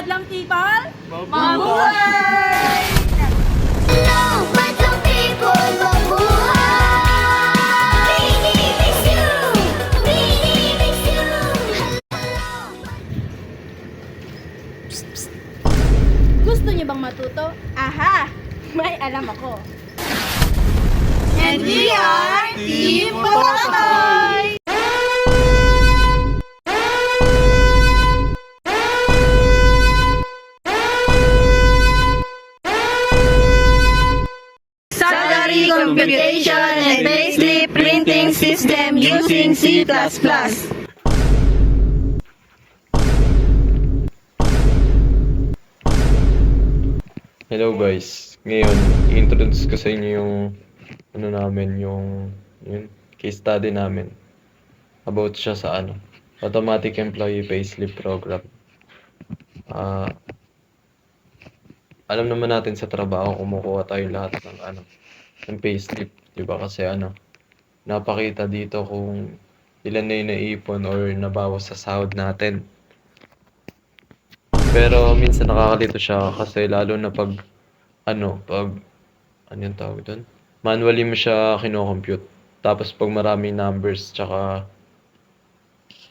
madlang people? Mabuhay! Hello, madlang people, mabuhay! We miss you! We miss you! Gusto niyo bang matuto? Aha! May alam ako. And we are Team Patotoy! Salary computation and payslip printing system using C++. Hello guys, ngayon i-introduce ko sa inyo yung yung case study namin about siya sa automatic employee payslip program. Alam naman natin sa trabaho kumukuha tayo lahat ng payslip, 'di ba? Kasi napakita dito kung ilan na yung naipon or nabawas sa sahod natin. Pero minsan nakakalito siya kasi lalo na pag yung tawag doon? Manually mo siya kino-compute. Tapos pag maraming numbers, tsaka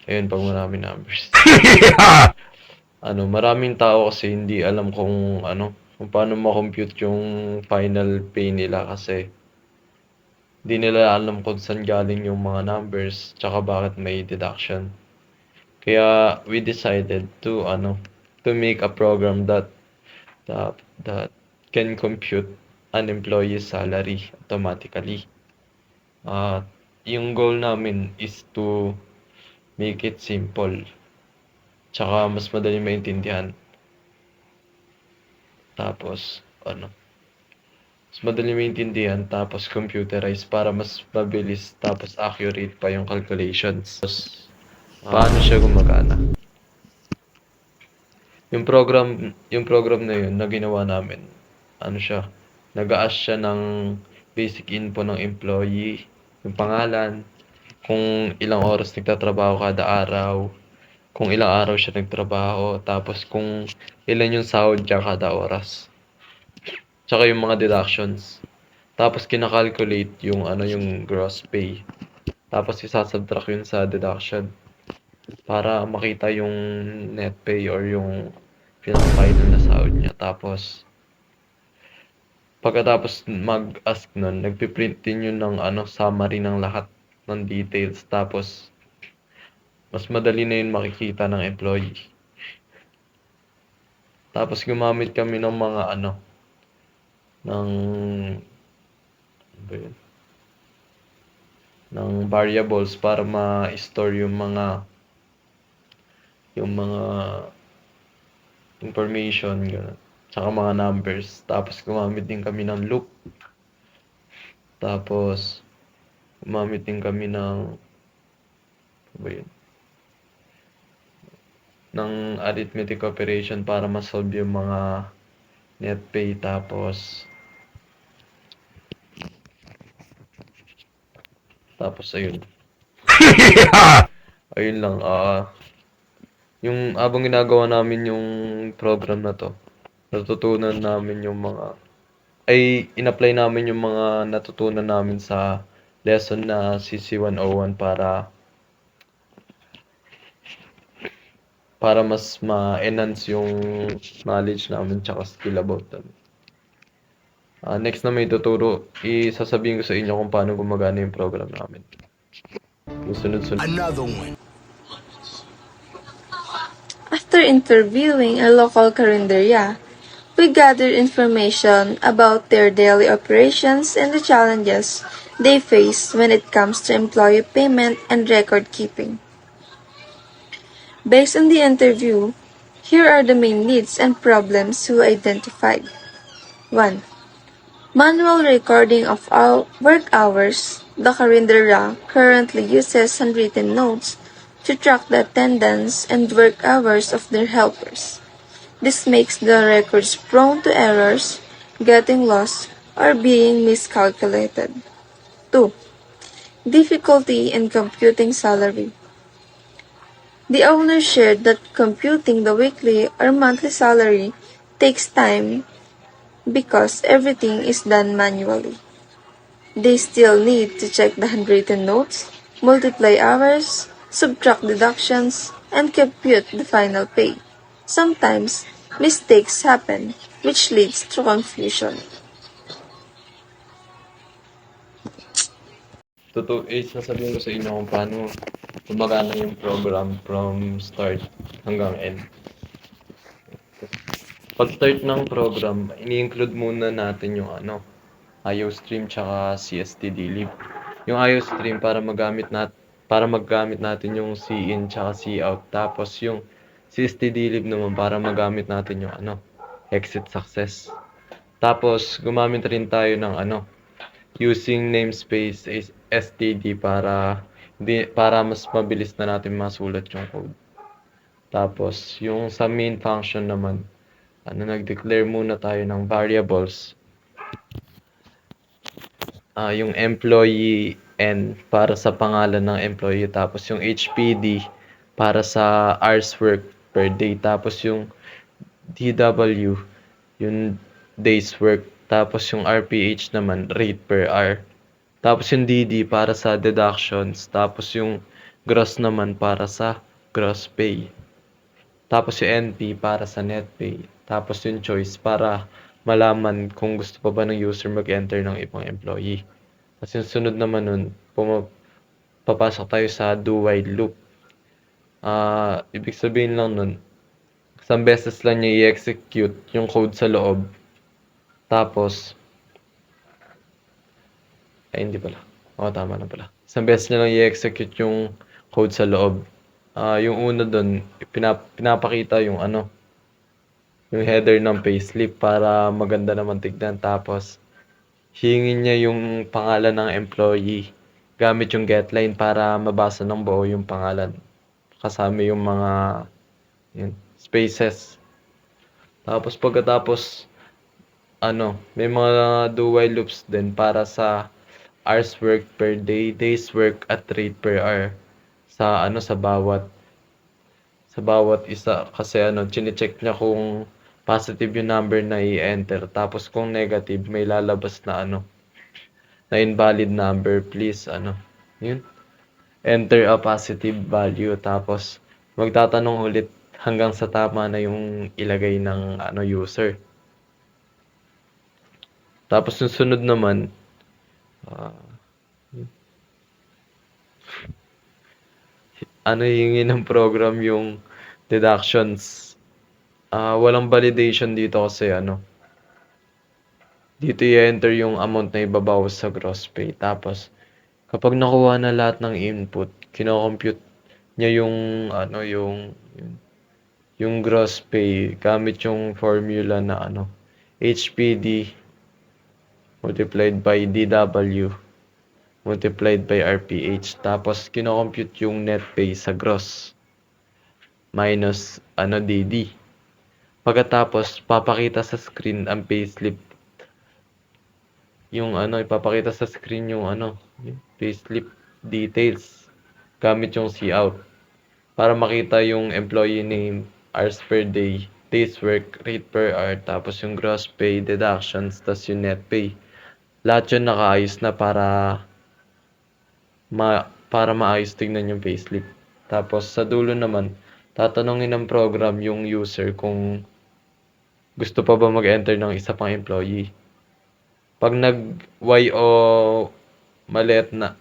pag maraming numbers. Maraming tao kasi hindi alam kung paano ma-compute yung final pay nila kasi hindi nila alam kung saan galing yung mga numbers, tsaka bakit may deduction. Kaya we decided to make a program that can compute an employee's salary automatically. Yung goal namin is to make it simple. Tsaka mas madali maintindihan. Tapos mas madali maintindihan tapos computerized para mas mabilis tapos accurate pa yung calculations. Paano siya gumagana? Yung program na yun na ginawa namin, nag-a-ask siya ng basic info ng employee, yung pangalan, kung ilang oras nagtatrabaho kada araw, kung ilang araw siya nagtrabaho, tapos kung ilan yung sahod niya kada oras. Tsaka yung mga deductions. Tapos kina-calculate yung yung gross pay. Tapos isasubtract yun sa deduction para makita yung net pay or yung pinaka-final na sahod niya. Tapos pagkatapos mag-ask nun, nagpiprint din yun ng summary ng lahat ng details. Tapos mas madali na yun makikita ng employee. Tapos gumamit kami ng mga ng variables para ma-store yung mga information, gano'n. Tsaka mga numbers. Tapos gumamit din kami ng loop. Tapos gumamit din kami ng arithmetic operation para ma-solve yung mga net pay. Tapos ayun. Ayun lang. Yung habang ginagawa namin yung program na to, natutunan namin in-apply namin yung mga natutunan namin sa lesson na CC101 para mas ma-enhance yung knowledge namin tsaka skill about them. Next na may tuturo, isasabihin ko sa inyo kung paano gumagana yung program namin. Yung sunod-sunod. Another one. After interviewing a local carinderia, we gathered information about their daily operations and the challenges they face when it comes to employee payment and record keeping. Based on the interview, here are the main needs and problems we identified. 1. Manual recording of work hours. The carinderia currently uses handwritten notes to track the attendance and work hours of their helpers. This makes the records prone to errors, getting lost, or being miscalculated. 2. Difficulty in computing salary. The owner shared that computing the weekly or monthly salary takes time because everything is done manually. They still need to check the handwritten notes, multiply hours, subtract deductions, and compute the final pay. Sometimes, mistakes happen, which leads to confusion. Sasabihin ko sa inyo kung paano gumagana yung program from start hanggang end. Pag-start ng program, ini-include muna natin yung IO stream tsaka CSTD lib. Yung IO stream para magamit natin yung C-in tsaka C-out. Tapos yung CSTD lib naman para magamit natin yung exit success. Tapos gumamit rin tayo ng using namespace is std para mas mabilis na natin masulat yung code. Tapos yung sa main function naman, nag-declare muna tayo ng variables. Yung employee n para sa pangalan ng employee, tapos yung HPD para sa hours work per day, tapos yung DW yung days work, tapos yung RPH naman rate per hour, tapos yung DD para sa deductions, tapos yung gross naman para sa gross pay, tapos yung NP para sa net pay, tapos yung choice para malaman kung gusto pa ba ng user mag-enter ng ibang employee. Tapos yung sunod naman nun, papasok tayo sa do while loop. Ibig sabihin lang nun, isang beses lang niya i-execute yung code sa loob. Tapos, hindi pala. Tama na pala. Isang beses niya lang i-execute yung code sa loob. Yung una dun, pinapakita yung yung header ng payslip para maganda naman tignan. Tapos, hingin niya yung pangalan ng employee gamit yung getline para mabasa ng buo yung pangalan. Kasama yung mga spaces. Tapos pagkatapos, may mga do while loops din para sa hours work per day, days work at rate per hour sa sa bawat isa, kasi chine-check niya kung positive yung number na i-enter, tapos kung negative may lalabas na na invalid number, please yun, enter a positive value, tapos magtatanong ulit hanggang sa tama na yung ilagay ng user. Tapos yung sunod naman, hingin ng program yung deductions. Walang validation dito kasi dito i-enter yung amount na ibabawas sa gross pay. Tapos kapag nakuha na lahat ng input, kino-compute niya yung gross pay gamit yung formula na HPD multiplied by DW multiplied by RPH. Tapos kino-compute yung net pay sa gross minus DD. Pagkatapos papakita sa screen ang payslip. Yung ipapakita sa screen yung payslip details gamit yung cout para makita yung employee name, hours per day, days work, rate per hour, tapos yung gross pay, deductions, tas yung net pay. Lahat yun nakaayos na para maayos tignan yung payslip. Tapos sa dulo naman, tatanungin ng program yung user kung gusto pa ba mag-enter ng isa pang employee. Pag nag-Y o maliit na,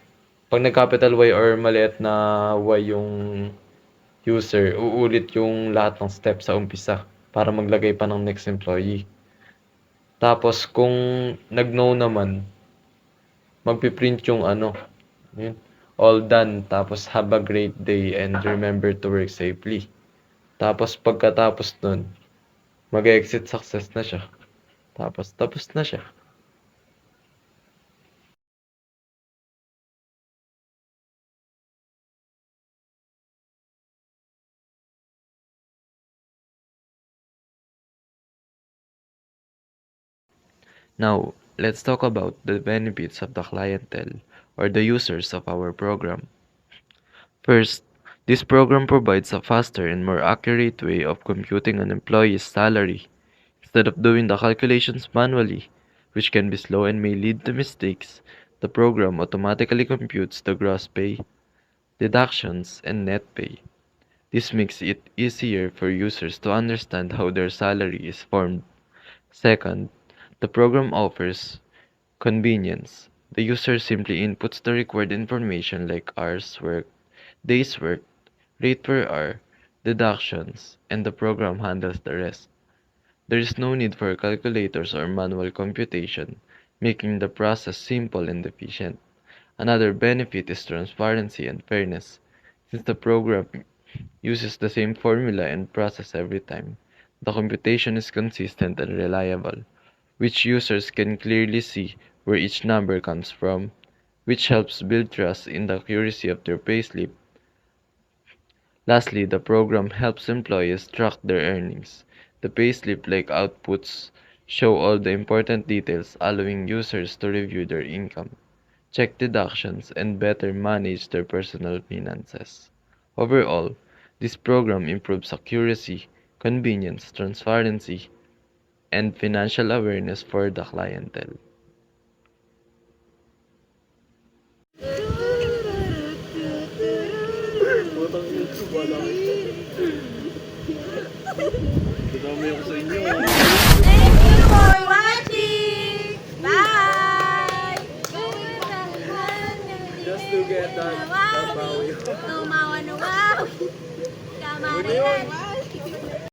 pag nag-capital Y or maliit na Y yung user, uulit yung lahat ng steps sa umpisa para maglagay pa ng next employee. Tapos kung nag-no naman, magpiprint yung yun, all done, tapos have a great day and remember to work safely. Tapos pagkatapos nun, mag-exit success na siya. Tapos tapos na siya. Now, let's talk about the benefits of the clientele or the users of our program. First, This program provides a faster and more accurate way of computing an employee's salary. Instead of doing the calculations manually, which can be slow and may lead to mistakes, the program automatically computes the gross pay, deductions, and net pay. This makes it easier for users to understand how their salary is formed. Second, the program offers convenience. The user simply inputs the required information like hours worked, days worked, rate per hour, deductions, and the program handles the rest. There is no need for calculators or manual computation, making the process simple and efficient. Another benefit is transparency and fairness. Since the program uses the same formula and process every time, the computation is consistent and reliable, which users can clearly see where each number comes from, which helps build trust in the accuracy of their payslip. Lastly, the program helps employees track their earnings. The payslip-like outputs show all the important details, allowing users to review their income, check deductions, and better manage their personal finances. Overall, this program improves accuracy, convenience, transparency, and financial awareness for the clientele. Dadami ako sa inyo.